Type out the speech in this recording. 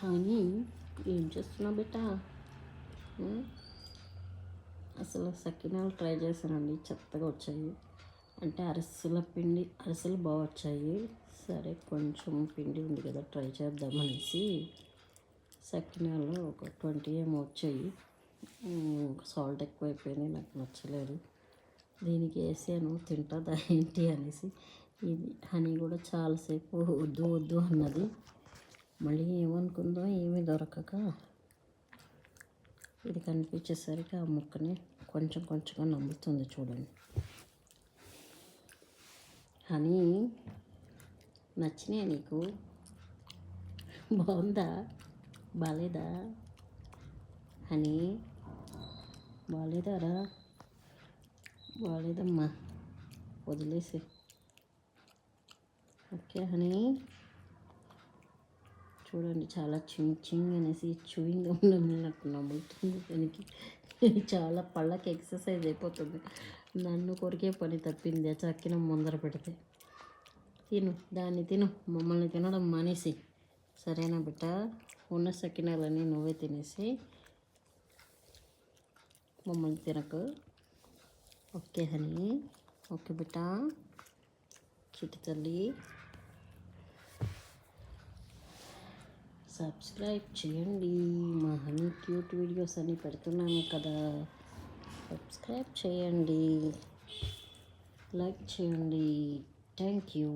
కానీ ఏం చేస్తున్నావు బేటా? అసలు సకినాలు ట్రై చేశానండి, చెత్తగా వచ్చాయి. అంటే అరిసెలు బాగా వచ్చాయి. సరే కొంచెం పిండి ఉంది కదా, ట్రై చేద్దామనేసి సకినాలు ఒక 20 ఏమో వచ్చాయి. సాల్ట్ ఎక్కువైపోయింది, నాకు నచ్చలేదు. దీనికి వేసాను, తింటుందా ఏంటి అనేసి. ఇది హనీ కూడా చాలాసేపు వద్దు వద్దు అన్నది. మళ్ళీ ఏమనుకుందో ఏమీ దొరకక ఇది కనిపించేసరికి ఆ ముక్కని కొంచెం కొంచెంగా నమ్ముతుంది. చూడండి, హనీ నచ్చినాయి నీకు? బాగుందా బాలేదా? హనీ బాలేదారా? బాలేదమ్మా, వదిలేసి. ఓకే హనీ, చూడండి చాలా చింగ్ అనేసి చూయింగ్ ఉన్నట్టు నమ్ముతుంది. దానికి చాలా పళ్ళకి ఎక్సర్సైజ్ అయిపోతుంది. నన్ను కొరికే పని తప్పింది ఆ చక్కిన ముందర పెడితే. తిను, దాన్ని తిను, మమ్మల్ని తినడం మానేసి. సరేనా బిడ్డ? ఉన్న సకినాలన్నీ నువ్వే తినేసి మమ్మల్ని తినకు. ఓకే హనీ, ఓకే బిడ్డ, చిట్టి తల్లి. సబ్స్క్రైబ్ చేయండి, మా హనీ క్యూట్ వీడియోస్ అన్నీ పెడుతున్నాను కదా. సబ్స్క్రైబ్ చేయండి, లైక్ చేయండి. Thank you.